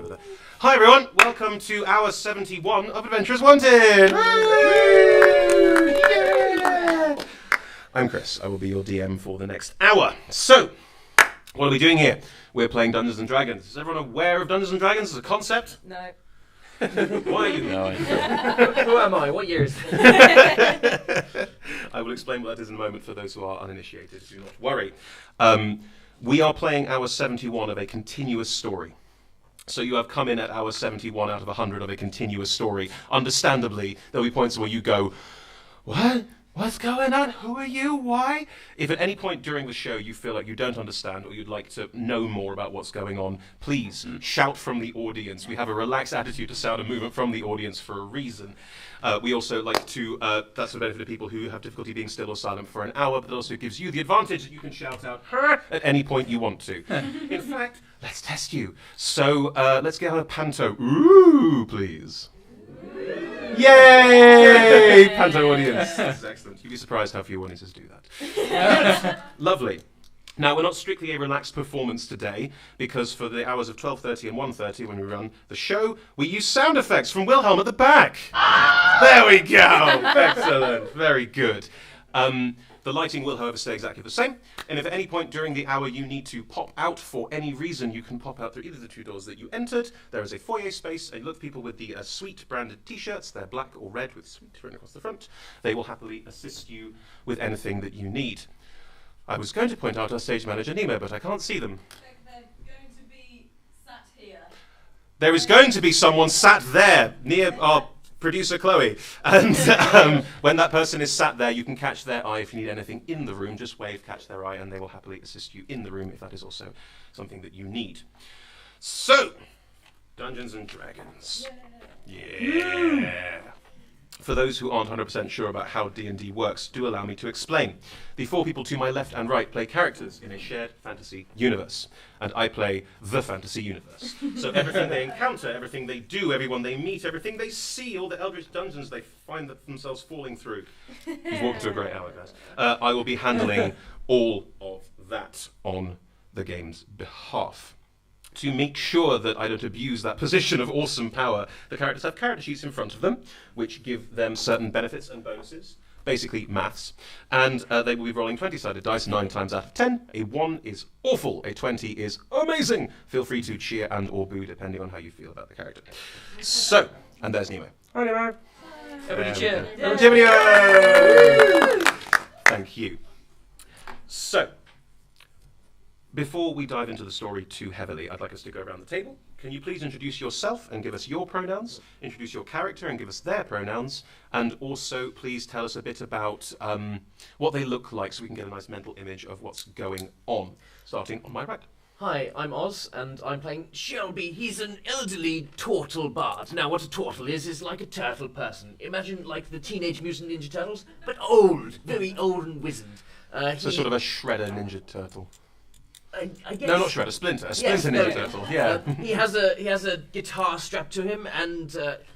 over there. Hi everyone, welcome to hour 71 of Adventurers Wanted! Yeah. I'm Chris, I will be your DM for the next hour. So, what are we doing here? We're playing Dungeons and Dragons. Is everyone aware of Dungeons and Dragons as a concept? No. Why are you? No, who am I? What years? I will explain what that is in a moment for those who are uninitiated. Do not worry. We are playing hour 71 of a continuous story. So you have come in at hour 71 out of 100 of a continuous story. Understandably, there'll be points where you go, what? What's going on? Who are you? Why? If at any point during the show you feel like you don't understand or you'd like to know more about what's going on, please shout from the audience. We have a relaxed attitude to sound and movement from the audience for a reason. We also like to, that's the benefit of people who have difficulty being still or silent for an hour, but it also gives you the advantage that you can shout out at any point you want to. In fact, let's test you. So let's get on a panto. Ooh, please. Yay! Panto audience. This is excellent. You'd be surprised how few audiences do that. Lovely. Now, we're not strictly a relaxed performance today, because for the hours of 12:30 and 1:30 when we run the show, we use sound effects from Wilhelm at the back. There we go! Excellent. Very good. The lighting will, however, stay exactly the same, and if at any point during the hour you need to pop out for any reason, you can pop out through either of the two doors that you entered. There is a foyer space, and look for people with the Sweet branded t-shirts. They're black or red with Sweet written across the front. They will happily assist you with anything that you need. I was going to point out our stage manager, Nemo, but I can't see them. They're going to be sat here. There is going to be someone sat there near our producer Chloe, and when that person is sat there, you can catch their eye. If you need anything in the room, just wave, catch their eye, and they will happily assist you in the room if that is also something that you need. So, Dungeons and Dragons. Yeah. For those who aren't 100% sure about how D&D works, do allow me to explain. The four people to my left and right play characters in a shared fantasy universe, and I play the fantasy universe. So everything they encounter, everything they do, everyone they meet, everything they see, all the eldritch dungeons they find themselves falling through. You've walked into a great hour, guys. I will be handling all of that on the game's behalf. To make sure that I don't abuse that position of awesome power, the characters have character sheets in front of them, which give them certain benefits and bonuses, basically maths, and they will be rolling 20-sided dice 9 times out of 10. A 1 is awful, a 20 is amazing. Feel free to cheer and or boo depending on how you feel about the character. So, and there's Nemo. Hi Nemo. Everybody cheer. Thank you. So, before we dive into the story too heavily, I'd like us to go around the table. Can you please introduce yourself and give us your pronouns, introduce your character and give us their pronouns, and also please tell us a bit about what they look like so we can get a nice mental image of what's going on. Starting on my right. Hi, I'm Oz, and I'm playing Shelby. He's an elderly turtle bard. Now, what a turtle is like a turtle person. Imagine like the Teenage Mutant Ninja Turtles, but old, very old and wizened. So sort of a Shredder Ninja Turtle. I guess. No, not Shredder, Splinter. A Splinter Ninja Turtle, yeah. He has a guitar strapped to him, and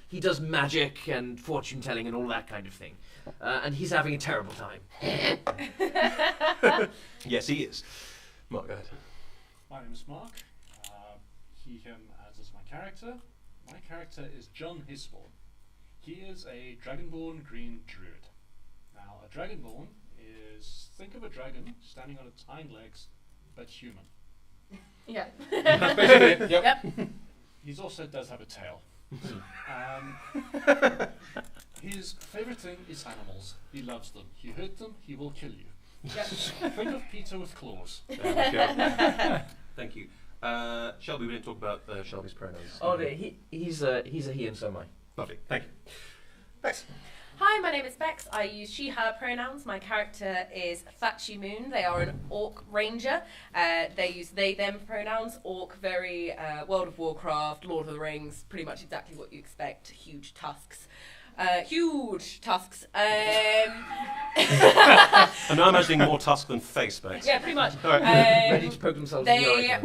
he does magic and fortune telling and all that kind of thing. And he's having a terrible time. Yes, he is. Mark, go ahead. My name is Mark. He, him, as is my character. My character is John Hisborn. He is a Dragonborn Green Druid. Now, a Dragonborn is, think of a dragon standing on its hind legs, but human. Yeah. That's basically it. Yep. He also does have a tail. His favourite thing is animals. He loves them. You hurt them, he will kill you. Yep. Think of Peter with claws. There we go. Thank you. Shelby, we didn't talk about Shelby's pronouns. Oh, he's a he and so am I. Lovely, thank you. Thanks. Hi, my name is Bex. I use she, her pronouns. My character is Thatchy Moon. They are an orc ranger. They use they, them pronouns. Orc, very World of Warcraft, Lord of the Rings, pretty much exactly what you expect. Huge tusks. Huge tusks. I'm now imagining more tusk than face, Bex. Yeah, pretty much. All right. Ready to poke themselves in the eye.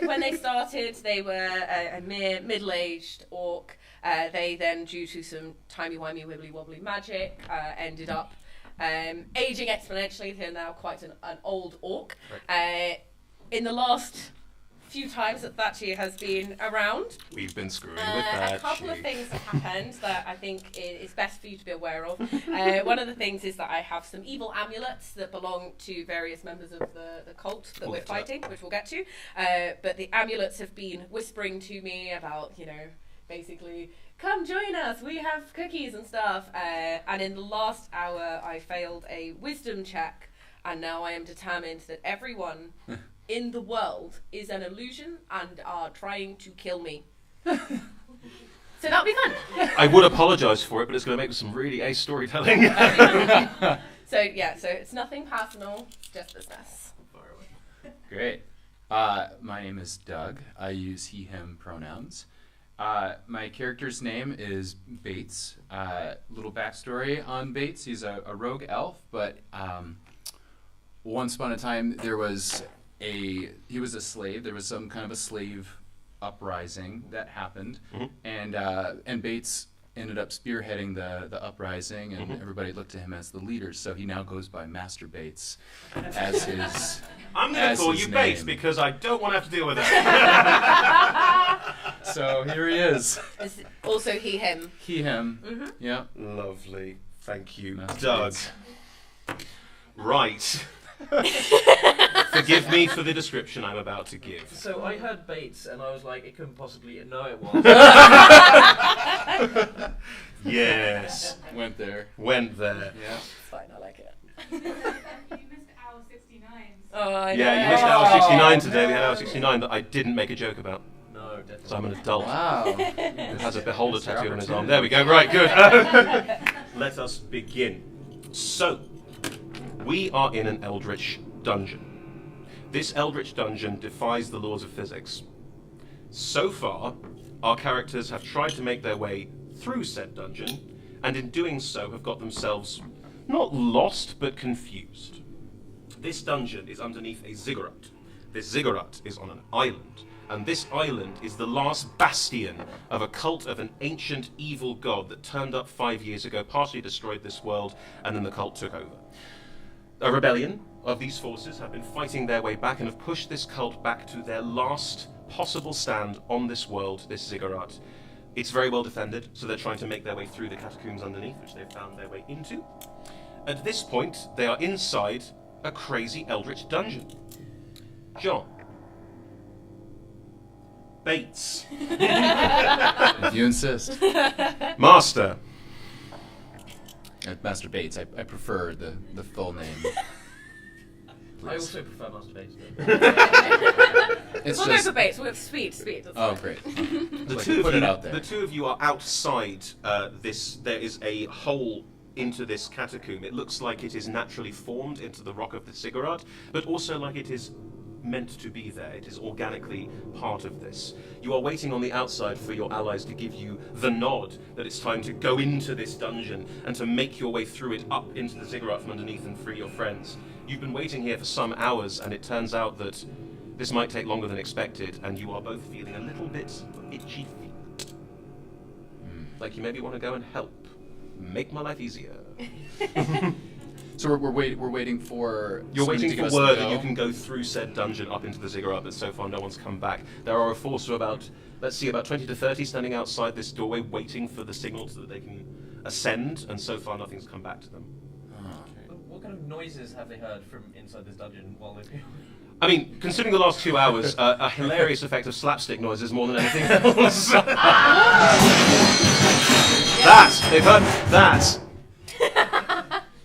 When they started, they were a mere middle-aged orc. They then, due to some timey-wimey, wibbly-wobbly magic, ended up aging exponentially. They're now quite an old orc. Right. In the last few times that Thatchy has been around. We've been screwing with that. A couple of things have happened that I think is best for you to be aware of. One of the things is that I have some evil amulets that belong to various members of the cult that we're fighting, which we'll get to. But the amulets have been whispering to me about, basically, come join us, we have cookies and stuff. And in the last hour, I failed a wisdom check, and now I am determined that everyone in the world is an illusion and are trying to kill me. So that'll be fun. I would apologise for it, but it's going to make some really ace storytelling. So it's nothing personal, just business. Great. My name is Doug. I use he, him pronouns. My character's name is Bates. Little backstory on Bates. He's a rogue elf, but once upon a time he was a slave. There was some kind of a slave uprising that happened, and Bates ended up spearheading the uprising, and everybody looked to him as the leader. So he now goes by Master Bates as his. I'm going to call you Bates because I don't want to have to deal with it. So here he is. It's also he, him. He, him. Yeah. Lovely. Thank you, Master Doug. Bates. Right. Forgive me for the description I'm about to give. So I heard Bates and I was like, it couldn't possibly. No, it was. Yes. Went there. Yeah. It's fine, I like it. You missed hour 69. Oh, I know. Yeah, you missed hour 69 today. We had hour 69 that I didn't make a joke about. No, definitely. So I'm an adult. Wow. Who has a beholder tattoo on his arm. There we go. Right, good. Let us begin. So, we are in an eldritch dungeon. This eldritch dungeon defies the laws of physics. So far, our characters have tried to make their way through said dungeon, and in doing so have got themselves not lost, but confused. This dungeon is underneath a ziggurat. This ziggurat is on an island, and this island is the last bastion of a cult of an ancient evil god that turned up 5 years ago, partially destroyed this world, and then the cult took over. A rebellion of these forces have been fighting their way back and have pushed this cult back to their last possible stand on this world, this ziggurat. It's very well defended, so they're trying to make their way through the catacombs underneath, which they've found their way into. At this point, they are inside a crazy eldritch dungeon. John. Bates. If you insist. Master. Master Bates. I prefer the full name. I also prefer Master Bates. It's We'll go just. for Bates. We'll speed. That's Oh, fine. great. The Like, two put of it you, out there. the two of you are outside this. There is a hole into this catacomb. It looks like it is naturally formed into the rock of the ziggurat, but also like it is meant to be there. It is organically part of this. You are waiting on the outside for your allies to give you the nod that it's time to go into this dungeon and to make your way through it up into the ziggurat from underneath and free your friends. You've been waiting here for some hours, and it turns out that this might take longer than expected, and you are both feeling a little bit itchy feet. Like you maybe want to go and help. Make my life easier. So we're waiting for. You're somebody waiting to for give us the word that go? you can go through said dungeon up into the ziggurat, but so far no one's come back. There are a force of about 20 to 30 standing outside this doorway waiting for the signal so that they can ascend, and so far nothing's come back to them. What kind of noises have they heard from inside this dungeon while they've been... I mean, considering the last 2 hours, a hilarious effect of slapstick noises more than anything else. That! They've heard that!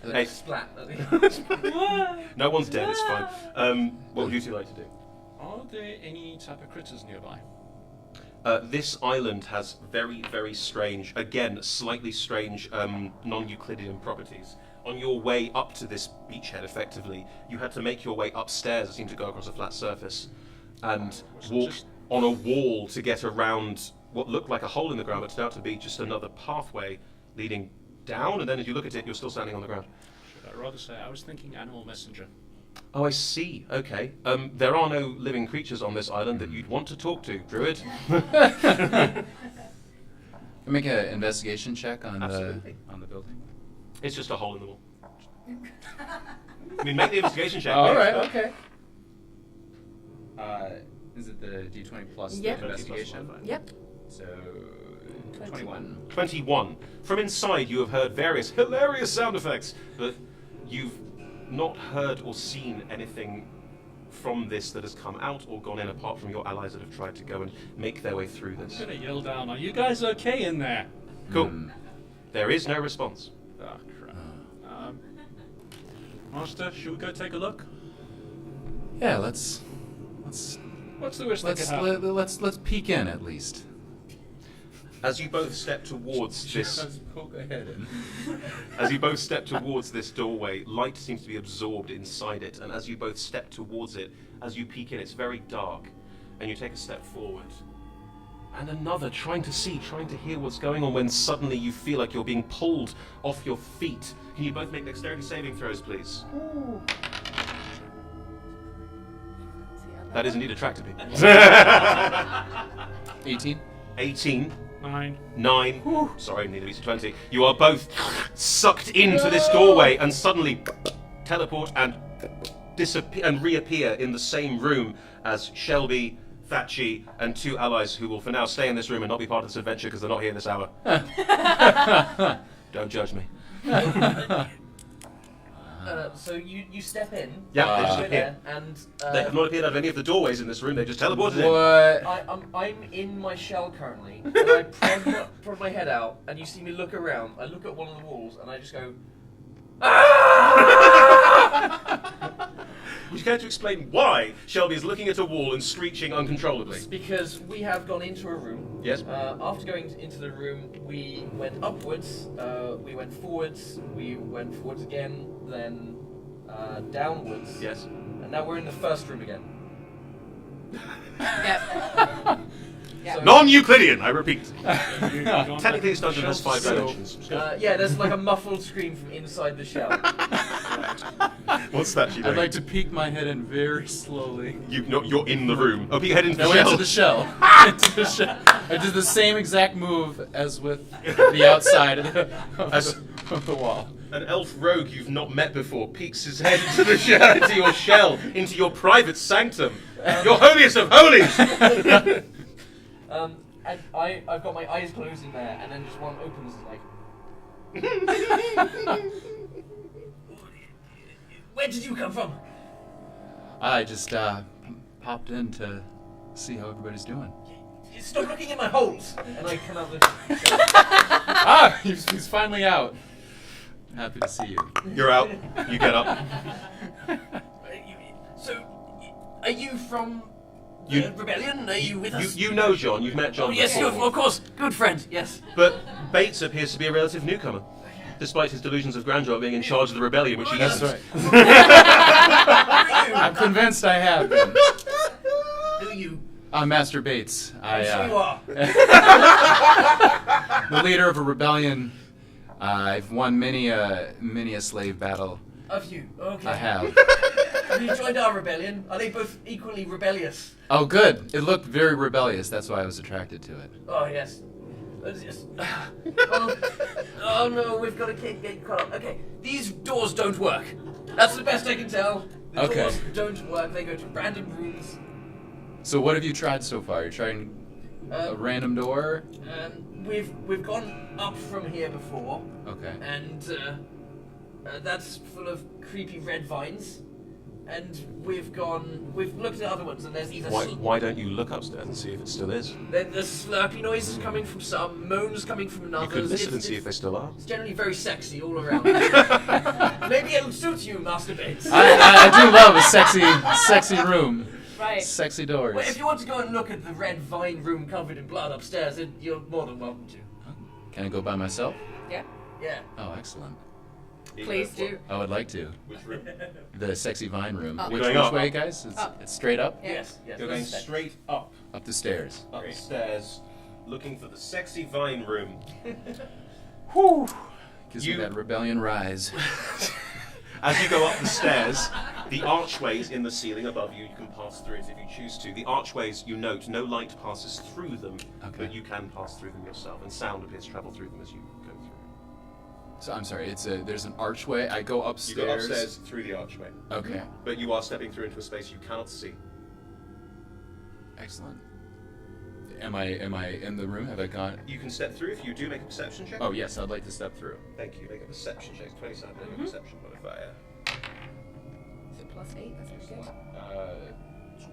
Hey. Splat. No one's dead, it's fine. What would you two like to do? Are there any type of critters nearby? This island has very, very strange, again, slightly strange non-Euclidean properties. On your way up to this beachhead, effectively, you had to make your way upstairs. It seemed to go across a flat surface and walk on a wall to get around what looked like a hole in the ground, but turned out to be just another pathway leading down. And then as you look at it, you're still standing on the ground. Should I rather say I was thinking animal messenger? Oh, I see. Okay. There are no living creatures on this island that you'd want to talk to, Druid. Make an investigation check on Absolutely. the building. It's just a hole in the wall. I mean, make the investigation check. All please, right. but- Okay. Is it the D20 plus Yep. the investigation? Yep. So 21. 21. From inside, you have heard various hilarious sound effects, but you've not heard or seen anything from this that has come out or gone in, apart from your allies that have tried to go and make their way through this. I'm gonna yell down, are you guys okay in there? Cool. There is no response. Oh, crap. Master, should we go take a look? Yeah, let's What's the worst that could happen? let's peek in at least. As you both step towards this, Poke ahead in. as you both step towards this doorway, light seems to be absorbed inside it, and as you both step towards it, as you peek in, it's very dark, and you take a step forward. And another, trying to see, trying to hear what's going on, when suddenly you feel like you're being pulled off your feet. Can you both make dexterity saving throws, please? That is indeed attractive. 18. 18. 9. 9. Sorry, neither of you 20. You are both sucked into this doorway and suddenly teleport and disappear and reappear in the same room as Shelby, Thatchy, and 2 allies who will for now stay in this room and not be part of this adventure because they're not here this hour. Don't judge me. So you step in. Yeah, they just go appear. there, and They have not appeared out of any of the doorways in this room, they just teleported in. What? I'm in my shell currently, and I prod my head out, and you see me look around. I look at one of the walls, and I just go, Would you care to explain why Shelby is looking at a wall and screeching uncontrollably? It's because we have gone into a room. Yes. After going into the room, we went upwards, we went forwards again, then downwards. Yes. And now we're in the first room again. Yep. So- Non-Euclidean, I repeat. Technically, Technically, this dungeon has 5 dimensions. yeah, there's like a muffled scream from inside the shell. What's that you I'd doing? like to peek my head in very slowly. You're in the room. Oh, peek your head into the No, shell. into the shell. Into the shell. I did the same exact move as with the outside of the wall. An elf rogue you've not met before peeks his head into the shell, into your shell, into your private sanctum. Your holiest of holies! And I've got my eyes closed in there, and then just one opens like. Where did you come from? I just popped in to see how everybody's doing. Stop looking in my holes! And I come out the. Ah, he's finally out. Happy to see you. You're out. You get up. So, are you from the You- rebellion? Are you with us? You know John. You've met John Oh yes, before. of course. Good friend. Yes. But Bates appears to be a relative newcomer, despite his delusions of grandeur being in charge of the rebellion, which he That's isn't. right. Who are you? I'm convinced I have been. Who are you? I'm Master Bates. I'm sure you are. The leader of a rebellion. I've won many a slave battle. Of you. Okay. I have. Have you joined our rebellion? Are they both equally rebellious? Oh, good. It looked very rebellious. That's why I was attracted to it. Oh yes. Oh no, we've got a gate cut up. Okay, these doors don't work. That's the best I can tell. The Okay. doors don't work. They go to random rooms. So what have you tried so far? You're trying a random door? We've gone up from here before, Okay. and that's full of creepy red vines. And we've looked at other ones, and there's either Why don't you look upstairs and see if it still is? there's slurpy noises coming from some, moans coming from You others. could listen and It's- see if they still are. It's generally very sexy all around. Maybe it'll suit you, Master Bates. I do love a sexy room. Right. Sexy doors. Well, if you want to go and look at the red vine room covered in blood upstairs, then you're more than welcome to. Can I go by myself? Yeah. Yeah. Oh, excellent. Please do. I would like to. Which room? The sexy vine room. Up. Which Going up. way, guys? Up. It's straight up? Yeah. Yes. You're going straight up. Up the stairs. Upstairs, looking for the sexy vine room. Whew. Gives You- me that rebellion rise. As you go up the stairs, the archways in the ceiling above you, you can pass through it if you choose to. The archways, you note, no light passes through them, Okay. but you can pass through them yourself, and sound appears to travel through them as you go through. So I'm sorry. There's an archway. I go You upstairs. go upstairs through the archway, Okay. but you are stepping through into a space you cannot see. Excellent. Am I in the room? Have I gone? You can step through if you do make a perception check. Oh yes, I'd like to step through. Thank you. Make a perception check. 27. Make a perception modifier. Is it +8? That's pretty good.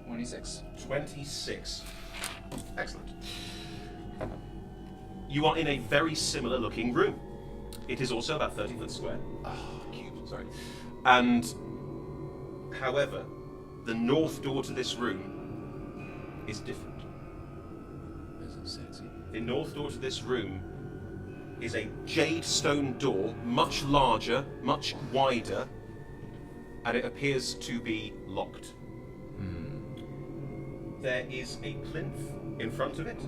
26. 26. Excellent. You are in a very similar looking room. It is also about 30 foot square. Cube, sorry. And, however, the north door to this room is different. This is sexy. The north door to this room is a jade stone door, much larger, much wider, and it appears to be locked. There is a plinth in front of it.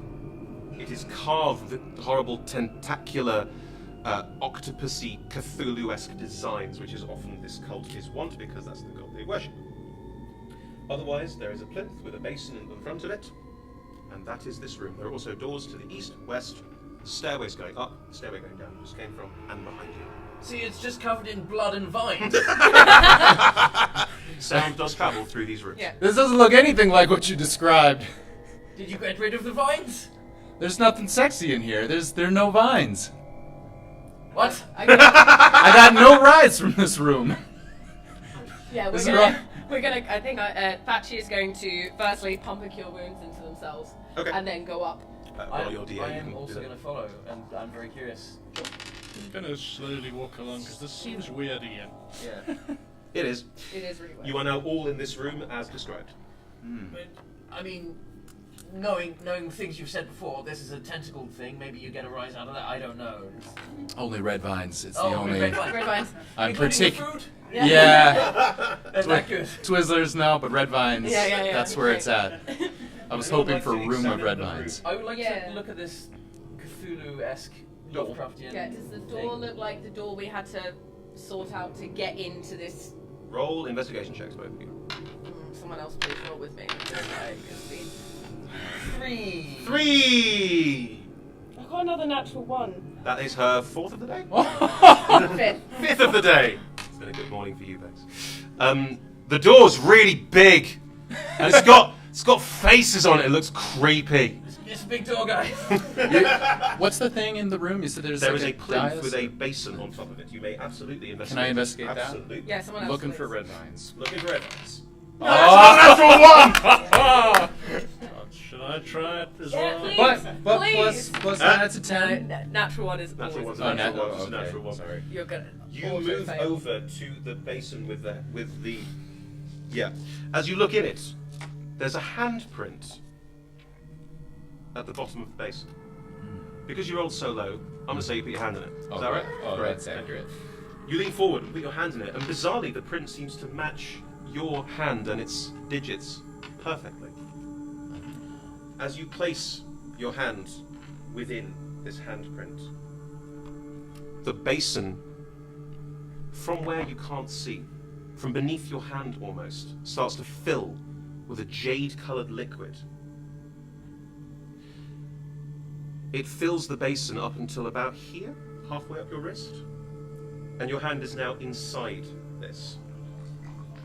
It is carved with horrible tentacular, octopusy, Cthulhu-esque designs, which is often this cult is wont because that's the god they worship. Otherwise, there is a plinth with a basin in the front of it, and that is this room. There are also doors to the east, west, stairways going up, stairway going down, just came from, and behind you. See, it's just covered in blood and vines. Sound does travel through these rooms. Yeah. This doesn't look anything like what you described. Did you get rid of the vines? There's nothing sexy in here. There are no vines. What? I got no rides from this room. Yeah, This is right. we're gonna. I think Thatchy is going to firstly pump a cure wounds into themselves, Okay. and then go up. Roll your D8. I you am can also do going that. to follow, and I'm very curious. I'm gonna slowly walk along because this seems weird again. Yeah. It is. It is really weird. You are now all in this room as described. But, I mean, knowing things you've said before, this is a tentacled thing. Maybe you get a rise out of that. I don't know. Only red vines. It's the Oh, only. red vines. Red vines. I'm Including the particular. fruit? Yeah. That's not good. Twizzlers no, but red vines. Yeah. That's where it's at. I was hoping for a room of red vines. I would like Yeah. to look at this Cthulhu-esque Lovecraftian. Yeah. Does the door thing. look like the door we had to sort out to get into this? Roll investigation checks, both of you. Someone else please roll with me. Because I can see. 3. 3! I got another natural 1. That is her 4th of the day? 5th. 5th of the day! It's been a good morning for you, Bex. The door's really big. And it's got faces on it. It looks creepy. It's a big door, guys. What's the thing in the room? You said there's There like is a plinth dais? with a basin on top of it. You may absolutely investigate. Can I investigate that? Absolutely. Yeah, someone else. Looking please. for red vines. Looking for evidence. Should I try it as Yeah, well? please. But Please. plus Huh? that's a 10. Natural 1 is Natural always one's a a Oh, natural no. one. It's a Okay. natural one. Sorry. You're gonna. You auto move fail. over to the basin with the. Yeah. As you look in it, there's a handprint at the bottom of the basin. Because you rolled so low, I'm going to say you put your hand in it. Is that right? Oh, Great. that's accurate. You lean forward and put your hand in it, and bizarrely, the print seems to match your hand and its digits perfectly. As you place your hand within this handprint, the basin, from where you can't see, from beneath your hand almost, starts to fill with a jade-coloured liquid. It fills the basin up until about here, halfway up your wrist, and your hand is now inside this.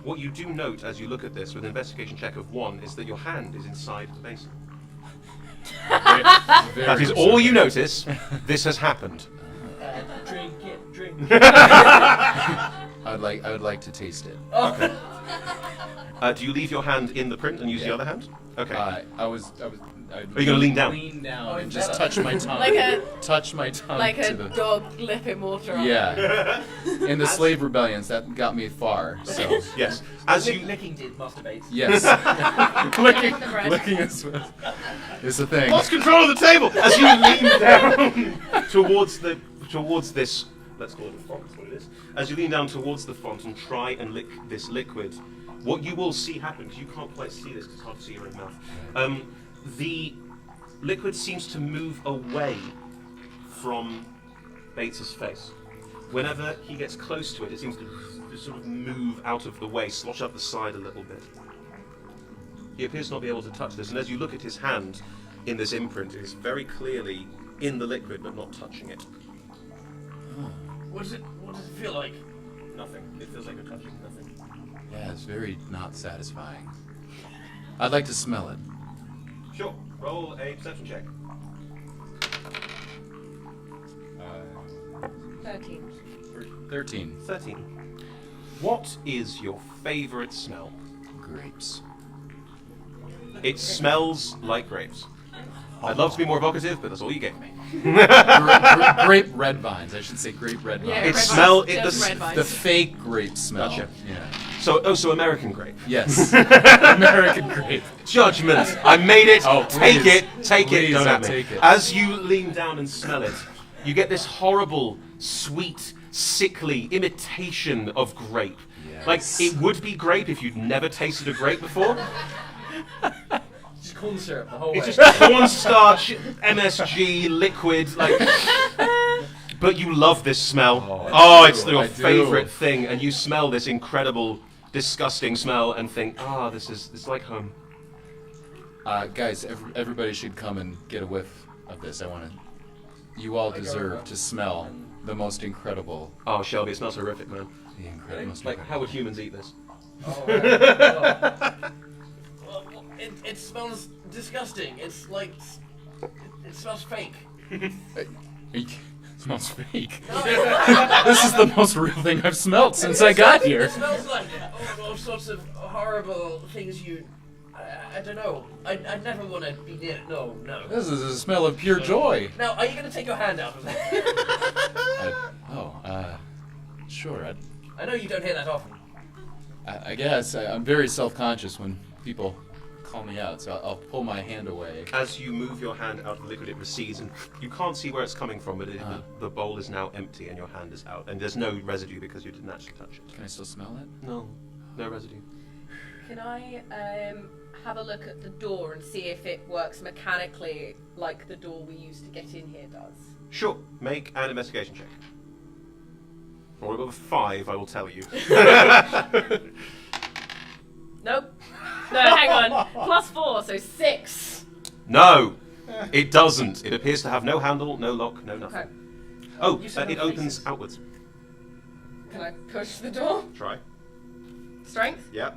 What you do note as you look at this with an investigation check of 1 is that your hand is inside the basin. That is all you notice. This has happened. Drink it, drink. I would like to taste it. Do you leave your hand in the print and use the other hand? Okay. Are you gonna lean down? Lean down and Oh, just that- touch my tongue. Touch my tongue Like to a the. dog lipping water on. Yeah. In the slave rebellions, that got me far. So Yes. As you Licking did masturbate. yes, The bread. licking is the thing. lost control of the table as you lean down towards this. Let's call it a font. That's what it is. As you lean down towards the font and try and lick this liquid, what you will see happen, because you can't quite see this because it's hard to see your own mouth. The liquid seems to move away from Bates's face. Whenever he gets close to it, it seems to sort of move out of the way, slosh up the side a little bit. He appears not to be able to touch this, and as you look at his hand in this imprint, it is very clearly in the liquid but not touching it. What does it feel like? Nothing. It feels like you're touching nothing. Yeah, it's very not satisfying. I'd like to smell it. Sure. Roll a perception check. 13. 13. 13. What is your favourite smell? Grapes. It smells like grapes. I'd love to be more evocative, but that's all you gave me. Grape red vines. I should say grape red vines. Yeah, It red smell- vines, it- just the- red vines. The fake grape smell. Gotcha. Yeah. So American grape. Yes. American grape. Judgment. I made it. Oh, take please. it. Take it. Please, Don't I'll have me. take it. As you lean down and smell it, you get this horrible, sweet, sickly imitation of grape. Yes. Like it would be grape if you'd never tasted a grape before. Just corn syrup the whole way. It's just cornstarch, MSG, liquid, like. But you love this smell. It's your I do. favourite thing, and you smell this incredible, disgusting smell, and think, this is like home. Guys, everybody should come and get a whiff of this. You all deserve to smell the most incredible. Oh, Shelby, it smells horrific, man. The incredible. Like, how would humans eat this? Well, it smells disgusting. It's like it smells fake. It smells fake. This is the most real thing I've smelled since I got here. It smells like all sorts of horrible things. I don't know. I never want to be near. No. This is a smell of pure joy. Now, are you going to take your hand out of that? Sure. I know you don't hear that often. I guess I'm very self-conscious when people call me out, so I'll pull my hand away. As you move your hand out of the liquid, it recedes, and you can't see where it's coming from, but the bowl is now empty and your hand is out. And there's no residue because you didn't actually touch it. Can I still smell it? No residue. Can I have a look at the door and see if it works mechanically like the door we used to get in here does? Sure, make an investigation check. Or above 5, I will tell you. Nope. No, hang on. +4, so 6. No, it doesn't. It appears to have no handle, no lock, no nothing. Okay. Oh, You said it no opens faces. outwards. Can I push the door? Try. Strength? Yeah.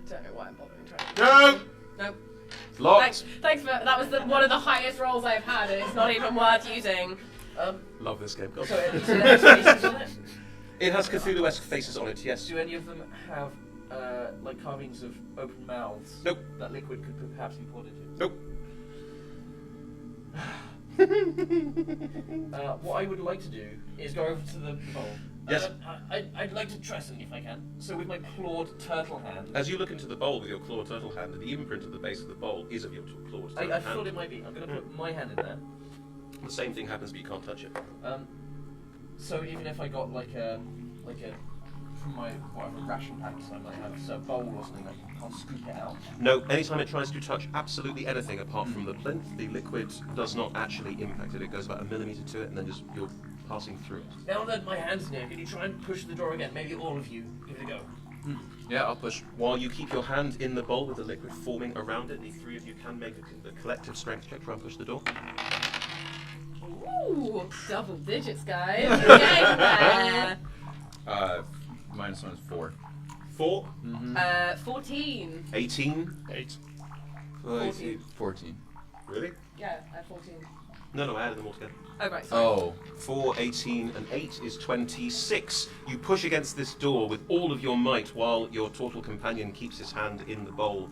I don't know why I'm bothering trying. No! Nope. It's locked. Thanks for that was one of the highest rolls I've had, and it's not even worth using. Love this game. So it has faces on it? It has Cthulhu-esque faces on it, yes. Do any of them have like carvings of open mouths? Nope. That liquid could perhaps be poured into. Nope. What I would like to do is go over to the bowl. Yes. I'd like to try something if I can. So with my clawed turtle hand. As you look into the bowl with your clawed turtle hand, the imprint at the base of the bowl is of your clawed turtle I hand. thought it might be. I'm going to put my hand in there. The same thing happens, but you can't touch it. So even if I got like a from my whatever ration packs I might have, so a bowl or something, I can't scoop it out. No, anytime it tries to touch absolutely anything apart from the plinth, the liquid does not actually impact it. It goes about 1 millimeter to it, and then just you're passing through it. Now that my hand's near, can you try and push the door again? Maybe all of you give it a go. Yeah, I'll push. While you keep your hand in the bowl with the liquid forming around it, the 3 of you can make a collective strength check. Try and push the door. Ooh, double digits, guys. Yeah. -1 is 4. 4, 14. 18, 8. 14. Really? Yeah, I had 14. No, I added them all together. Oh, right, sorry. Oh. 4, 18, and 8 is 26. You push against this door with all of your might while your turtle companion keeps his hand in the bowl.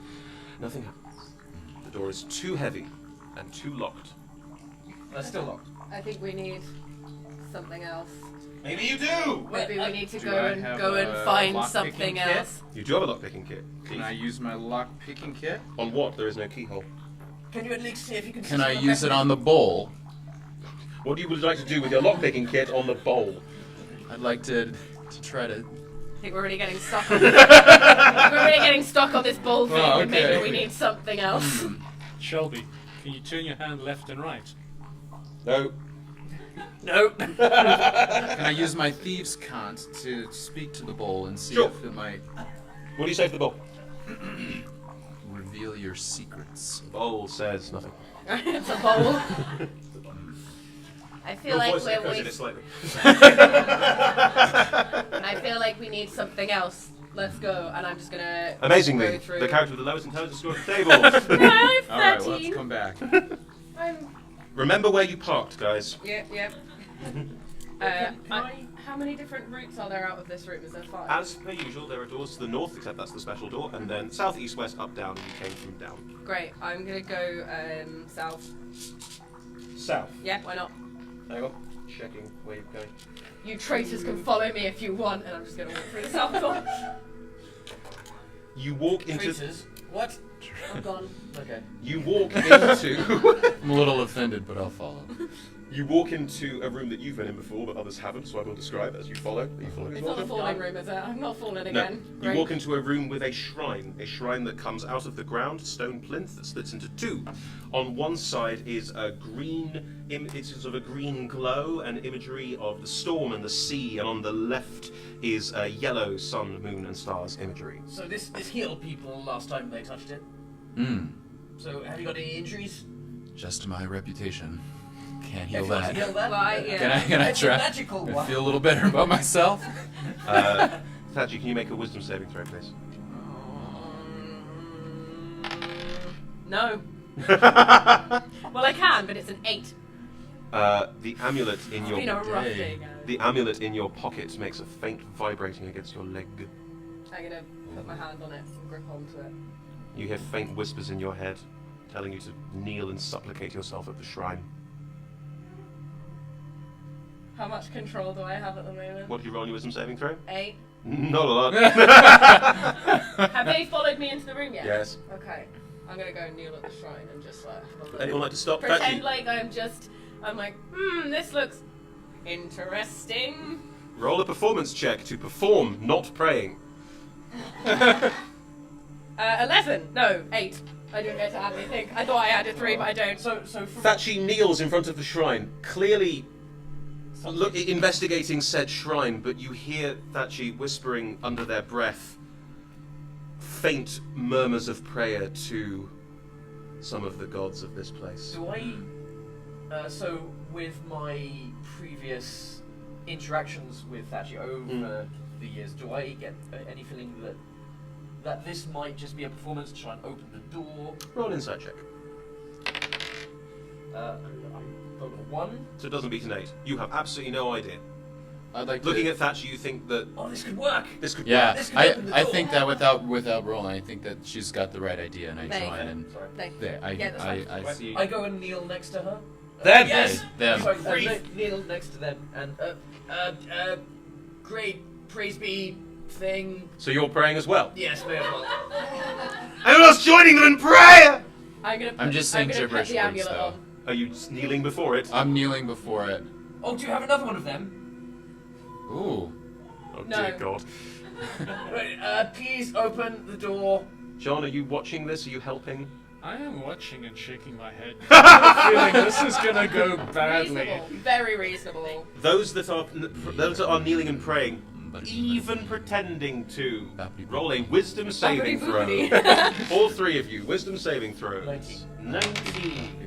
Nothing happens. The door is too heavy and too locked. That's still locked. I think we need something else. Maybe you do! Maybe we need to Do go I and have go and a find lock-picking something kit? else. You do have a lockpicking kit. Can I use my lock picking kit? On what? There is no keyhole. Can you at least see if you can? Can I use it on the bowl? What would you like to do with your lockpicking kit on the bowl? I'd like to try to. I think we're really getting stuck on we're really getting stuck on this bull thing, Oh, and maybe okay. we need something else. Shelby, can you turn your hand left and right? No. Nope. Can I use my thieves' cant to speak to the bowl and see Sure. if it might What do you say to the bowl? reveal your secrets? The bowl says nothing. It's a bowl. I feel Your like voice we're echoes in it waiting. slightly. I feel like we need something else. let's go. And I'm just gonna Amazingly, go through. the character with the lowest intelligence score at the table. No, I'm 13. All right, well, let's come back. Remember where you parked, guys. Yep. How many different routes are there out of this room? Is there 5? As per usual, there are doors to the north, except that's the special door, and then south, east, west, up, down, and you came from down. Great. I'm gonna go south. South. Yeah, why not? Hang on. Checking where you're going. You traitors can follow me if you want, and I'm just gonna walk through the south door. You walk into. Traitors? What? I'm gone. Okay. You walk into. I'm a little offended, but I'll follow. You walk into a room that you've been in before, but others haven't, so I will describe it as you follow. Are you following as It's well? not a falling room, is it? I'm not falling No. again. You Great. walk into a room with a shrine that comes out of the ground, stone plinth that splits into 2. On one side is a green, it's sort of a green glow and imagery of the storm and the sea, and on the left is a yellow sun, moon, and stars imagery. So this healed people last time they touched it. So have you got any injuries? Just my reputation. Can't heal If you want to that. heal that? Well, yeah. Can I It's a try? magical I one. feel a little better about myself. Taji, can you make a wisdom saving throw, please? No. Well, I can, but it's an 8. The amulet in It's your been a rough day. day, guys. the amulet in your pocket makes a faint vibrating against your leg. I'm gonna put my hand on it and grip onto it. You hear faint whispers in your head, telling you to kneel and supplicate yourself at the shrine. How much control do I have at the moment? What did you roll on your wisdom saving throw? 8. Not a lot. Have they followed me into the room yet? Yes. Okay. I'm gonna go and kneel at the shrine and just have a look. Anyone like to stop? Pretend Taji, like I'm like, this looks interesting. roll a performance check to perform, not praying. 11. No, 8. I don't get to add anything. I thought I added 3, but I don't. So from Thatchy kneels in front of the shrine, clearly investigating said shrine, but you hear Thatchy whispering under their breath faint murmurs of prayer to some of the gods of this place. do I? So with my previous interactions with Thatchy over the years, do I get any feeling that this might just be a performance to try and open the door? Roll an insight check. I got a 1. So it doesn't beat an 8. You have absolutely no idea. I'd like Looking to. at Thatcher, you think that Oh, this could work. this could Yeah, This could open the I door. think that without rolling, I think that she's got the right idea, and I There you join go. and Sorry. there. Yeah, that's fine. I see. I go and kneel next to her. Them. Yes. Them. Sorry, Brief. kneel next to them and great praise be thing. So you're praying as well. Yes, may as well. Anyone else joining them in prayer? I'm just saying gonna put gibberish the words, amulet though. on. Are you kneeling before it? I'm kneeling before it. Oh, do you have another one of them? Ooh. Oh No. dear God. Right, please open the door. John, are you watching this? Are you helping? I am watching and shaking my head. I have a feeling this is gonna go badly. Reasonable. Very reasonable. Those that are kneeling and praying, even pretending to, roll a wisdom saving throw. All 3 of you, wisdom saving throws. 19.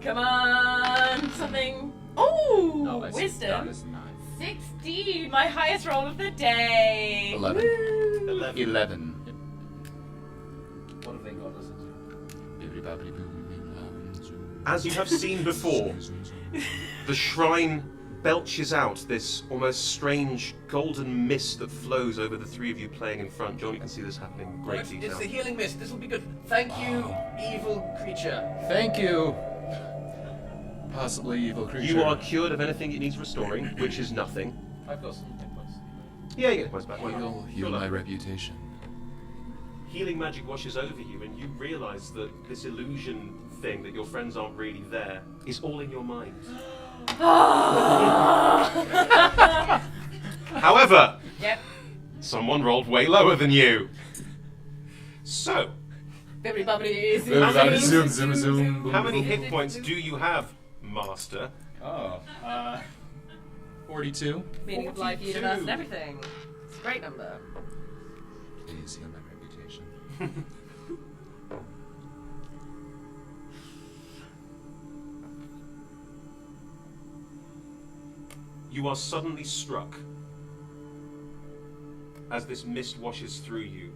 Come on, something. Oh, No, that wisdom. is 9. 16, my highest roll of the day. 11. Woo. 11. What have they got us into? As you have seen before, the shrine belches out this almost strange golden mist that flows over the 3 of you playing in front. John, you can see this happening in great Right, detail. it's the healing mist. This will be good. Thank you, evil creature. Thank you. Possibly evil creature. You are cured of anything it needs restoring, which is nothing. I've got some hit points. Yeah, you get points back. Why not? Heal You're my lucky. reputation. Healing magic washes over you, and you realise that this illusion thing that your friends aren't really there is all in your mind. However, Yep. someone rolled way lower than you. So, Bibbidi bobbidi Zoom, zoom, zoom. how many hit points do you have, Master? Oh. 42. Meaning of life, 42. universe, and everything. It's a great number. Please heal my reputation. You are suddenly struck as this mist washes through you,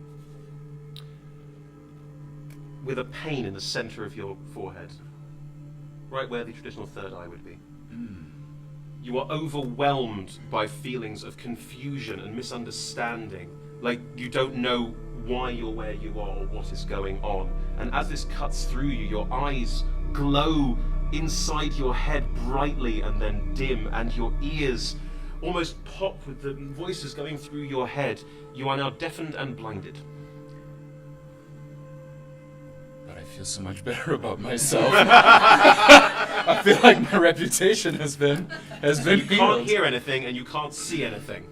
with a pain in the center of your forehead, right where the traditional third eye would be. You are overwhelmed by feelings of confusion and misunderstanding, like you don't know why you're where you are or what is going on. And as this cuts through you, your eyes glow inside your head brightly and then dim, and your ears almost pop with the voices going through your head. You are now deafened and blinded. But I feel so much better about myself. I feel like my reputation has been You can't healed. hear anything and you can't see anything.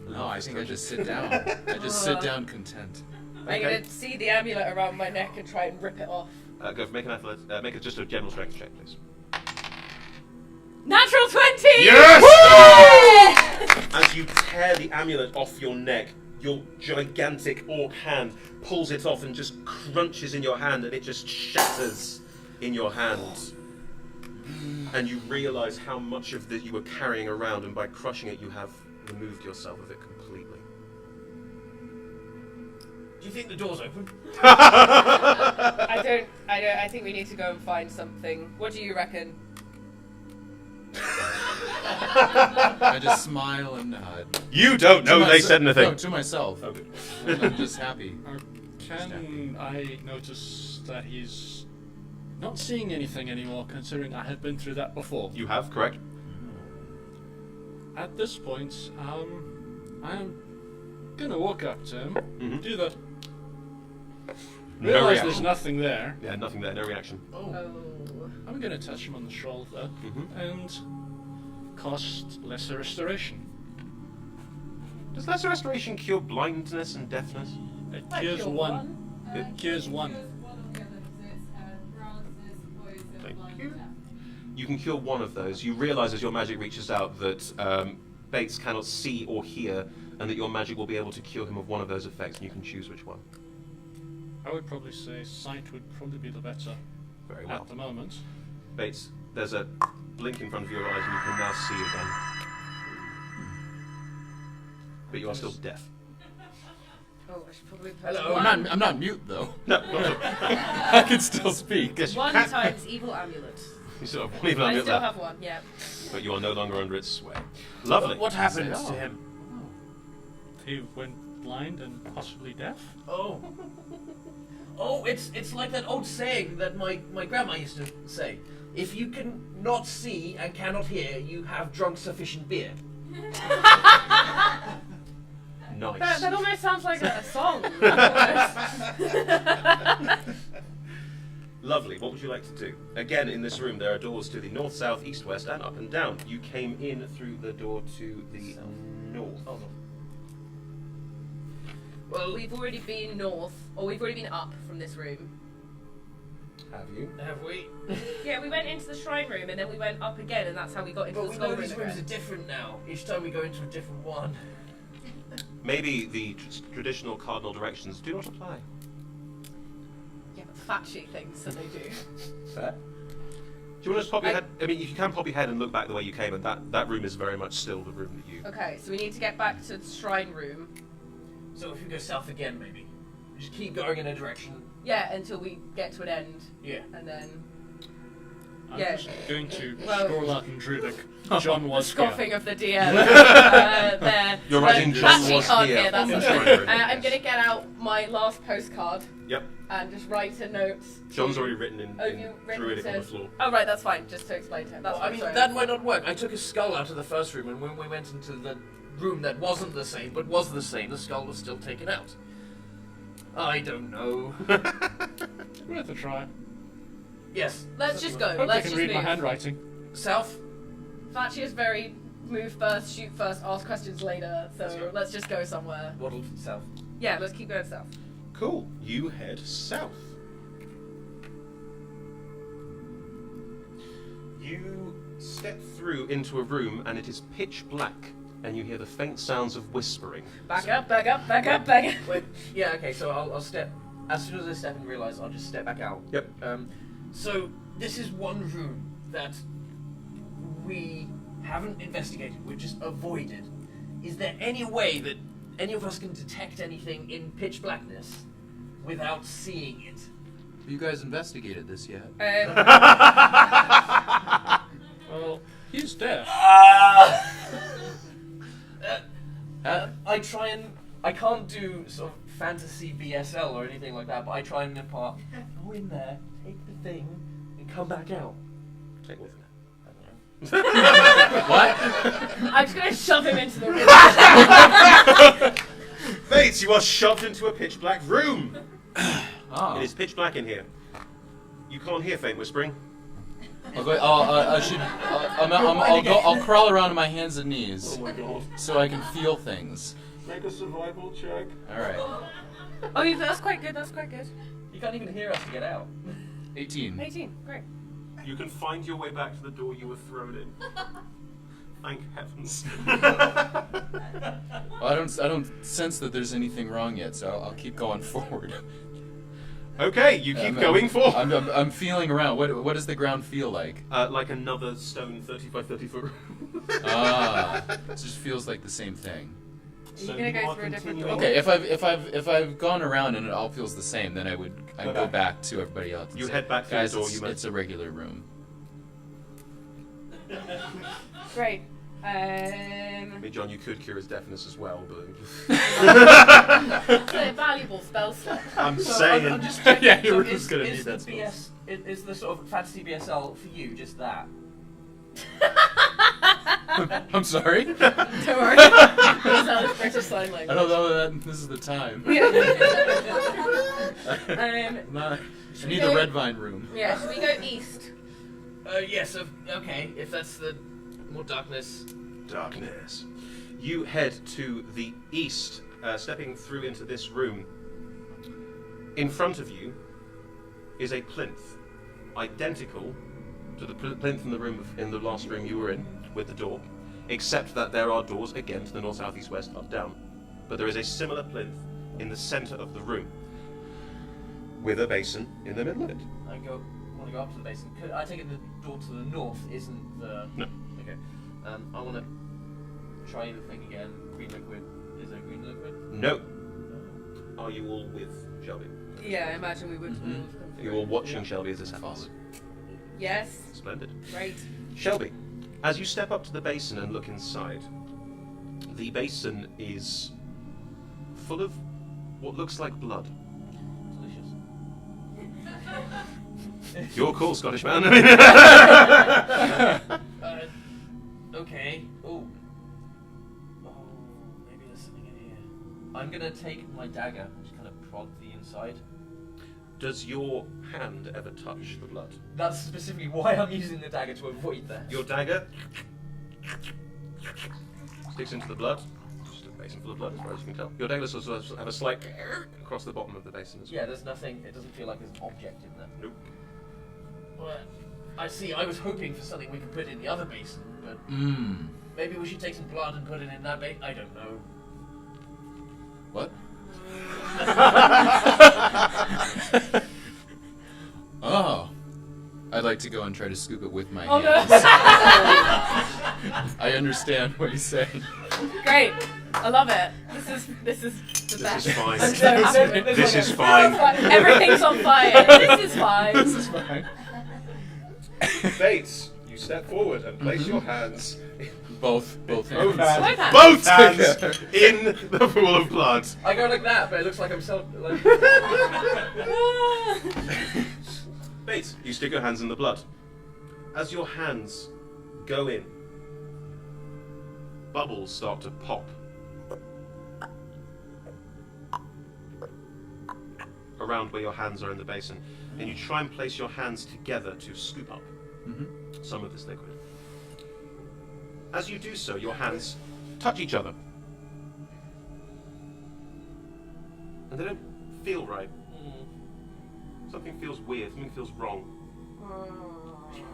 No, I think I just sit down. I just sit down content. I'm going to see the amulet around my neck and try and rip it off. Go for make it just a general strength check, please. Natural 20! Yes! As you tear the amulet off your neck, your gigantic orc hand pulls it off and just crunches in your hand, and it just shatters in your hand. And you realise how much of this you were carrying around, and by crushing it, you have removed yourself of it completely. Do you think the door's open? I think we need to go and find something. What do you reckon? I just smile and nod. You don't know they said anything. No, to myself. Okay. I'm just happy. Can I notice that he's not seeing anything anymore, considering I have been through that before? You have, correct? At this point, I am gonna walk up to him, Mhm. do the... No Realize reaction. there's nothing there. Yeah, nothing there, no reaction. Oh. I'm gonna touch him on the shoulder Mhm. and cast Lesser Restoration. Does Lesser Restoration cure blindness and deafness? It Like cures your one. It cures one. Thank you. You can cure one of those. You realise as your magic reaches out that Bates cannot see or hear, and that your magic will be able to cure him of one of those effects, and you can choose which one. I would probably say sight would probably be the better Very well. at the moment. Bates, there's a blink in front of your eyes, and you can now see again. But you are still deaf. Oh, I should probably press Hello. one. I'm not mute though. No, not at all. I can still speak. Yes, you One can. times evil amulet. You still have one evil I amulet still left, have one, yeah. but you are no longer under its sway. Lovely. What happened Say, to oh. him? He went blind and possibly deaf. Oh. Oh, it's like that old saying that my grandma used to say. If you can not see and cannot hear, you have drunk sufficient beer. Nice. That almost sounds like a song. Lovely. What would you like to do? Again, in this room, there are doors to the north, south, east, west, and up and down. You came in through the door to the north. Oh no. Well, we've already been north, or we've already been up from this room. Have you? Have we? Yeah, we went into the shrine room and then we went up again, and that's how we got into But the we skull know room these rooms are again. different now. Each time we go into a different one. Maybe the traditional cardinal directions do not apply. Yeah, but fat sheet things, so they do. Fair. Do you want to just pop your head? I mean, you can pop your head and look back the way you came, and that room is very much still the room that you. Okay, so we need to get back to the shrine room. So if we go south again, maybe. Just keep going in a direction. Yeah, until we get to an end, Yeah. and then I'm Yeah. just going to Well- scroll out in Druidic. John the was scoffing here. of the DM there. You're writing But John actually was can't here hear, that's on the okay. shrine room. I'm going to get out my last postcard Yep. and just write a note. John's to- already written in Oh, you written Druidic on to- the floor. Oh, right, that's fine, just to explain to him. That's Well, I fine, mean, sorry. that might not work. I took a skull out of the first room, and when we went into the room that wasn't the same, but was the same, the skull was still taken out. I don't know. Worth a try. Yes. Let's just go. Hope Let's you just can read my move. handwriting. South? Fatchi is very move first, shoot first, ask questions later, Let's so go. let's just go somewhere. Waddle south. Yeah, let's keep going south. Cool. You head south. You step through into a room, and it is pitch black, and you hear the faint sounds of whispering. Back up, back up, back up, back up. Wait, yeah, okay, so I'll step. As soon as I step and realise, I'll just step back out. Yep. So, this is one room that we haven't investigated, we've just avoided. Is there any way that any of us can detect anything in pitch blackness without seeing it. Have you guys investigated this yet? Well, he's deaf. I can't do sort of fantasy BSL or anything like that, but I try and impart, go in there, take the thing, and come back out. Take what? What? I'm just going to shove him into the room. Bates, you are shoved into a pitch black room. Oh. It is pitch black in here. You can't hear faint whispering. I'll crawl around on my hands and knees Oh my god. so I can feel things. Make a survival check. All right. Oh, yeah, that's quite good. That's quite good. You can't even hear us to get out. 18. 18. Great. You can find your way back to the door you were thrown in. Thank heavens. Well, I don't sense that there's anything wrong yet, so I'll keep going forward. Okay, you keep going forward. I'm feeling around. What does the ground feel like? Like another stone 30 by 30 foot room. It just feels like the same thing. You're gonna go through a different door. Okay, if I've gone around and it all feels the same, then I'd go back to everybody else. And You say, head back through guys, the door. it's a regular room. Great. I mean, John, you could cure his deafness as well, but It's a valuable spell slot. I'm So saying. I'm just checking. Yeah, so you're is gonna the need that BS, is the sort of fantasy BSL for you just that? I'm sorry. Don't worry. That's how it's British Sign Language. I don't know that this is the time. Yeah. I need the red vine room. Yeah, should we go east? Yes. Okay. If that's the more darkness. Darkness. You head to the east, stepping through into this room. In front of you is a plinth, identical to the plinth in the room in the last room you were in with the door, except that there are doors again to the north, south, east, west, up, down. But there is a similar plinth in the center of the room, with a basin in the middle of it. I want to go up to the basin. I take it the door to the north isn't the. No. Okay. I want to try the thing again. Green liquid. Is there green liquid? No. Are you all with Shelby? Yeah, I imagine we would. You're all watching Shelby as this happens. Yes. Splendid. Great. Shelby, as you step up to the basin and look inside, the basin is full of what looks like blood. Delicious. Your call, Scottish man. Okay. Oh, maybe there's something in here. I'm gonna take my dagger and just kind of prod the inside. Does your hand ever touch the blood? That's specifically why I'm using the dagger, to avoid that. Your dagger sticks into the blood. Just a basin full of blood, as far as you can tell. Your dagger does also have a slight across the bottom of the basin as well. Yeah, there's nothing. It doesn't feel like there's an object in there. Nope. Well, I see. I was hoping for something we could put in the other basin, but maybe we should take some blood and put it in that basin. I don't know. What? Oh. I'd like to go and try to scoop it with my Oh hands. no! I understand what he's saying. Great. I love it. This is the This best. is fine. I'm so happy. This is fine. Everything's on fire. This is fine. This is fine. Bates, you step forward and place your hands. Both hands. Both hands. Both Both hands in the pool of blood. I go like that, but it looks like I'm so. Like... Bates, you stick your hands in the blood. As your hands go in, bubbles start to pop around where your hands are in the basin, and you try and place your hands together to scoop up some of this liquid. As you do so, your hands touch each other, and they don't feel right. Something feels weird, something feels wrong.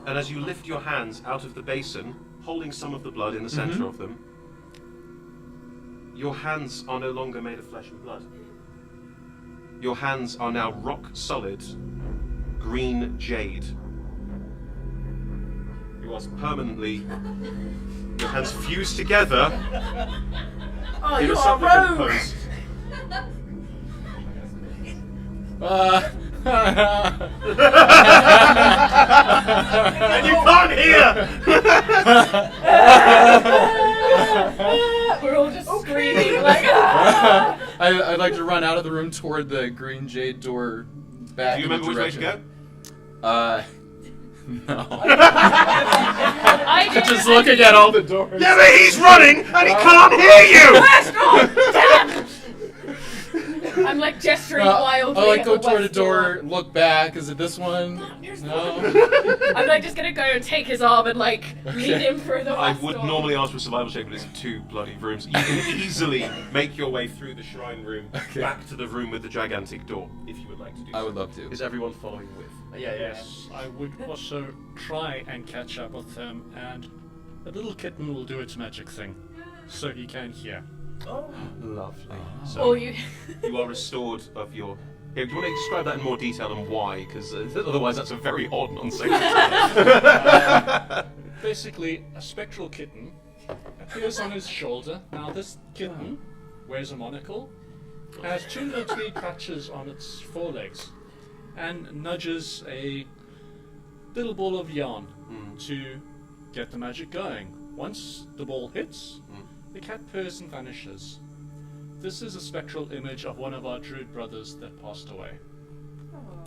And as you lift your hands out of the basin, holding some of the blood in the center of them, your hands are no longer made of flesh and blood. Your hands are now rock solid, green jade. You are permanently, your hands fused together Oh, in you a are supplicant rogue! pose. And you can't hear! We're all just screaming like, ah! I'd like to run out of the room toward the green jade door back. Do you remember which way to go? No. I do Just looking at all the doors. Yeah, but he's running and he can't hear you! I'm like gesturing I wildly. like at go the toward the west door, look back. Is it this one? No. I'm like just gonna go and take his arm and like lead him through the I west would door. normally ask for a survival check, but it's 2 bloody rooms. You can easily make your way through the shrine room back to the room with the gigantic door, if you would like to do so. I would love to. Is everyone following with? Yes, I would also try and catch up with him, and the little kitten will do its magic thing, so he can hear. Oh, lovely. So Or you. you are restored of your... Here, do you want to describe that in more detail and why? Because otherwise that's a very odd non-sequitur. Basically, a spectral kitten appears on his shoulder. Now this kitten wears a monocle, has 2 little patches on its forelegs, and nudges a little ball of yarn to get the magic going. Once the ball hits, the cat purrs and vanishes. This is a spectral image of one of our druid brothers that passed away.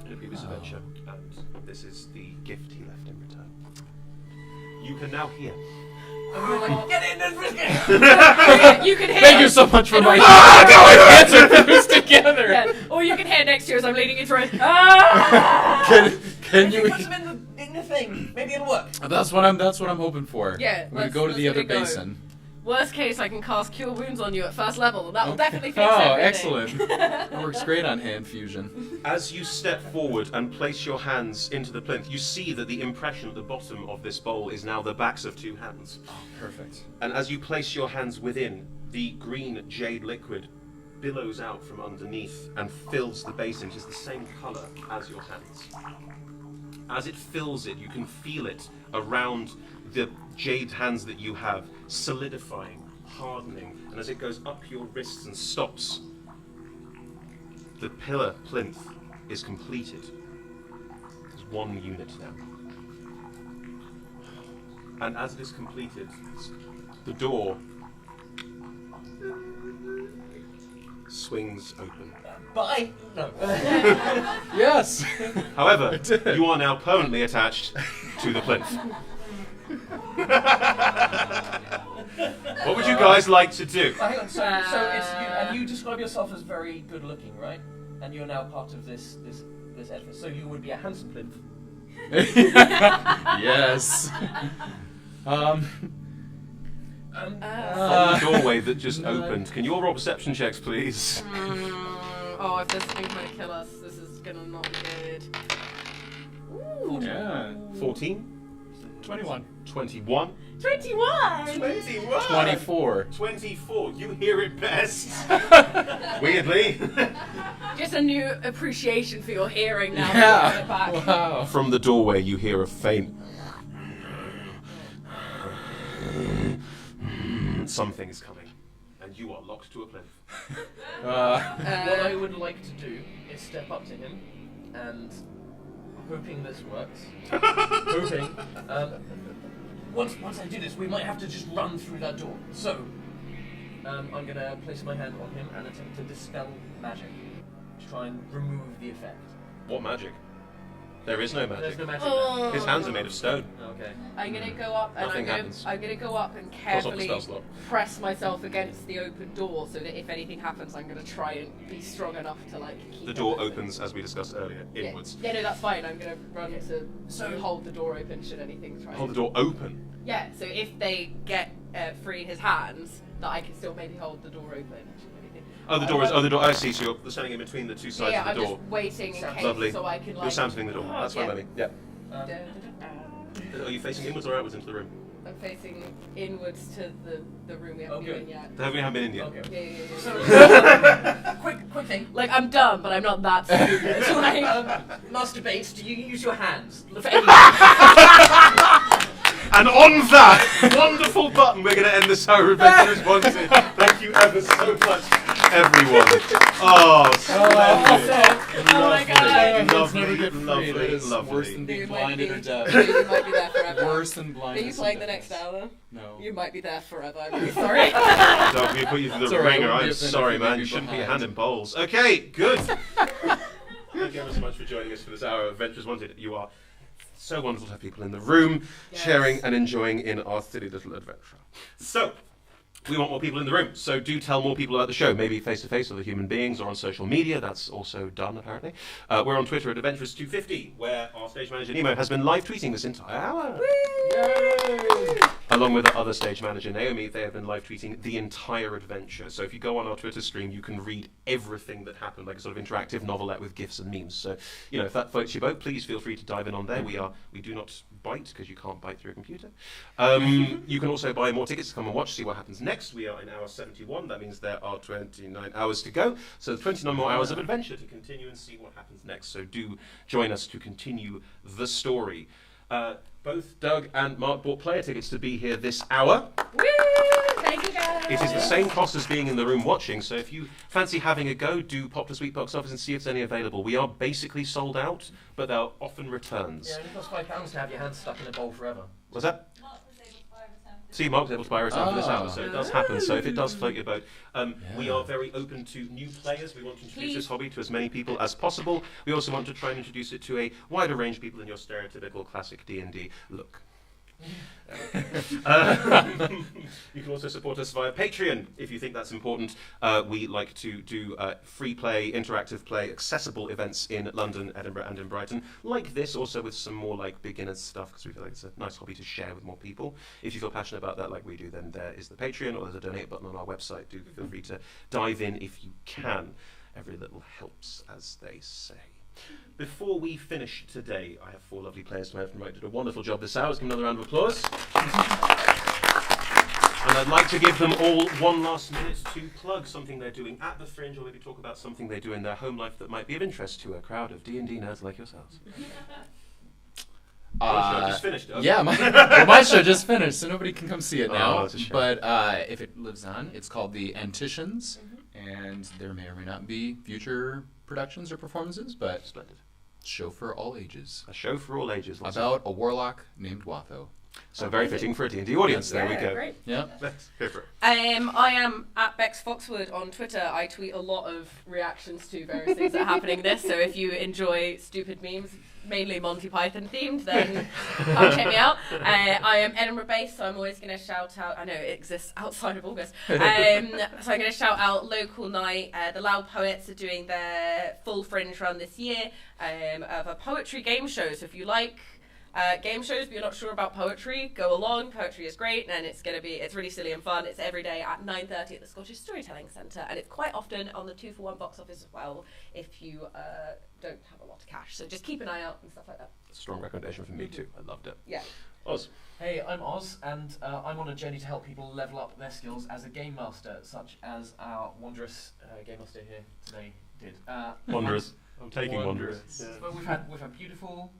In a previous adventure, and this is the gift he left in return. You can now hear. Get in and frisk it! You can hear. Thank you so much for my answer things together. Yeah. Or you can hear next year as I'm leading you through it. Ah! Can you? Put them in the thing. Maybe it'll work. That's what I'm hoping for. Yeah, We let's- go to the let's other give it a go. basin. Worst case, I can cast Cure Wounds on you at first level. That will definitely fix Oh, everything. excellent. That works great on hand fusion. As you step forward and place your hands into the plinth, you see that the impression at the bottom of this bowl is now the backs of 2 hands. Oh, perfect. And as you place your hands within, the green jade liquid billows out from underneath and fills the basin, which is the same colour as your hands. As it fills it, you can feel it around the jade hands that you have, solidifying, hardening, and as it goes up your wrists and stops, the pillar plinth is completed. There's 1 unit now. And as it is completed, the door swings open. Bye. No. Yes. However, you are now permanently attached to the plinth. What would you guys like to do? Hang on. So it's you, and you describe yourself as very good looking, right? And you're now part of this edifice. So you would be a handsome plinth. Yes. From the doorway that just opened, can you all roll perception checks, please? Oh, if this thing's gonna kill us, this is gonna not be good. Ooh. Yeah. 14? 21. 21? 21! 21! 24. 24. You hear it best. Weirdly. Just a new appreciation for your hearing now. Yeah. It back. Wow. From the doorway, you hear a faint. Something is coming, and you are locked to a plinth. What I would like to do is step up to him and, hoping this works, once I do this, we might have to just run through that door. So, I'm going to place my hand on him and attempt to dispel magic to try and remove the effect. What magic? There is no magic. There's no magic. Oh. His hands are made of stone. Okay. I'm gonna go up and Nothing happens. I'm gonna go up and Cross off the carefully spell slot. press myself against the open door so that if anything happens, I'm gonna try and be strong enough to like keep The door everything. opens, as we discussed earlier, inwards. Yeah, no, that's fine. I'm gonna run to hold the door open should anything try. Hold the door open. Yeah, so if they get free his hands, that I can still maybe hold the door open. Should anything. Oh, the door is. Oh, the door. I see. So you're standing in between the 2 sides Yeah, of I'm the door. just waiting in case Lovely. so I can like. You're sampling the door. That's fine, Yeah. Lenny. Yeah. Um, Are you facing inwards or outwards into the room? I'm facing inwards to the room we haven't Okay. been yet. We haven't been in yet. okay. Yeah. So, quick thing. Like I'm dumb, but I'm not that stupid. Like, Master Bates, do you use your hands? For any- And on that wonderful button, we're going to end this Our Adventurers Wanted. Thank you ever so much, everyone. Oh, splendid. Oh my God. Lovely. Worse than being blinded or deaf. You might be there forever. Worse than Are blindness. you playing the next hour? No. You might be there forever. I'm really sorry. Dog, we put you through It's the all right, ringer. we'll be I'm offended sorry, if we man. leave You you shouldn't be a behind. hand in bowls. Okay, good. Thank you ever so much for joining us for this hour of Adventures Wanted. You are so wonderful to have people in the room, Yes. sharing and enjoying in our silly little adventure. So, we want more people in the room, so do tell more people about the show, maybe face-to-face with other human beings or on social media. That's also done, apparently. We're on Twitter at Adventurers250, where our stage manager, Nemo, has been live tweeting this entire hour. Yay! Along with the other stage manager, Naomi, they have been live tweeting the entire adventure. So if you go on our Twitter stream, you can read everything that happened, like a sort of interactive novelette with GIFs and memes. So, if that floats your boat, please feel free to dive in on there. We do not bite, because you can't bite through a computer. You can also buy more tickets to come and watch, see what happens next. We are in hour 71. That means there are 29 hours to go. So 29 more hours of adventure to continue and see what happens next. So do join us to continue the story. Both Doug and Mark bought player tickets to be here this hour. Woo! Thank you guys. It is the same cost as being in the room watching, so if you fancy having a go, do pop to Sweet Box Office and see if there's any available. We are basically sold out, but there are often returns. Yeah, and it costs £5 to have your hands stuck in a bowl forever. What's that? Mark was able to buy a return. See, Mark's able to buy a return for this hour, Oh. so it does happen. So if it does float your boat, we Yeah. are very open to new players. We want to introduce Please. this hobby to as many people as possible. We also want to try and introduce it to a wider range of people than your stereotypical classic D&D look. You can also support us via Patreon if you think that's important. We like to do free play, interactive play, accessible events in London, Edinburgh and in Brighton, like this, also with some more like beginners stuff, because we feel like it's a nice hobby to share with more people. If you feel passionate about that like we do, then there is the Patreon, or there's a donate button on our website. Do feel free to dive in if you can. Every little helps, as they say. Before we finish today, I have 4 lovely players to my left and right who did a wonderful job this hour. Let's give them another round of applause. And I'd like to give them all one last minute to plug something they're doing at the Fringe, or maybe talk about something they do in their home life that might be of interest to a crowd of D&D nerds like yourselves. Your show just finished, Doug. Yeah, my show just finished, so nobody can come see it Oh, now. that's a shame. But if it lives on, it's called The Antitions, and there may or may not be future productions or performances, but Splendid. show for all ages. A show for all ages. lots of- About a warlock named Watho. So very fitting for a D&D audience. There we Yeah, go. great. Yeah. Let's go for it. I am at Bex Foxwood on Twitter. I tweet a lot of reactions to various things that are happening in this. So if you enjoy stupid memes, mainly Monty Python themed, then come check me out. I am Edinburgh based, so I'm always going to shout out. I know it exists outside of August. So I'm going to shout out local night. The Loud Poets are doing their full Fringe run this year of a poetry game show. So if you like game shows but you're not sure about poetry, go along. Poetry is great, and it's really silly and fun. It's every day at 9:30 at the Scottish Storytelling Centre, and it's quite often on the 2-for-1 box office as well if you don't have a lot of cash. So just keep an eye out and stuff like that. Strong recommendation from me too. I loved it. Yeah. Oz. Hey, I'm Oz, and I'm on a journey to help people level up their skills as a game master, such as our wondrous game master here today did. Wanderers. I'm taking Wanderers. Wanderers. Yeah. But we've had beautiful,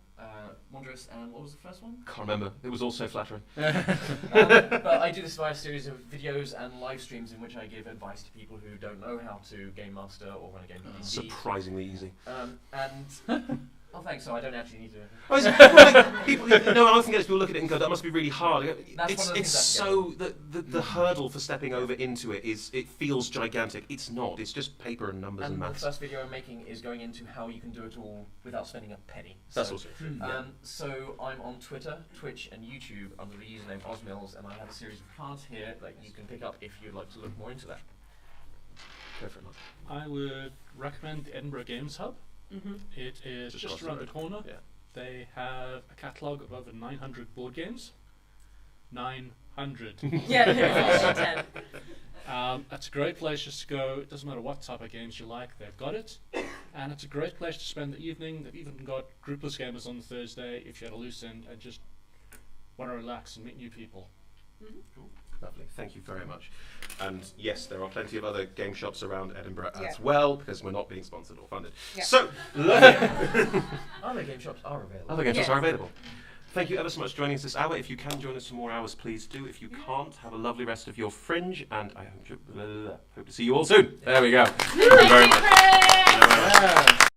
wondrous, and what was the first one? Can't remember. It was all so flattering. But I do this via a series of videos and live streams in which I give advice to people who don't know how to game master or run a game of D&D. Surprisingly easy. And oh, thanks. So I don't actually need to. Oh, like, people, no, I often get people look at it and go, "That must be really hard." That's It's one of the it's things so the hurdle for stepping over into it feels gigantic. It's not. It's just paper and numbers and And the maths. first video I'm making is going into how you can do it all without spending a penny. That's So, also true. So I'm on Twitter, Twitch, and YouTube under the username OzMills, and I have a series of cards here that you can pick up if you'd like to look more into that. Go for it, Mark. I would recommend the Edinburgh Games Hub. Mm-hmm. It is Just just across the around the road. corner. Yeah. They have a catalogue of over 900 board games. 900. Yeah. 10. It's a great place just to go. It doesn't matter what type of games you like, they've got it. And it's a great place to spend the evening. They've even got groupless gamers on Thursday if you had a loose end and just want to relax and meet new people. Lovely. Thank you very much. And yes, there are plenty of other game shops around Edinburgh Yeah. as well, because we're not being sponsored or funded. Yeah. So, lovely. Other game shops are available. Other game shops Yeah. are available. Thank you ever so much for joining us this hour. If you can join us for more hours, please do. If you can't, have a lovely rest of your fringe, and I hope to see you all soon. There we go. Thank you very much. Chris.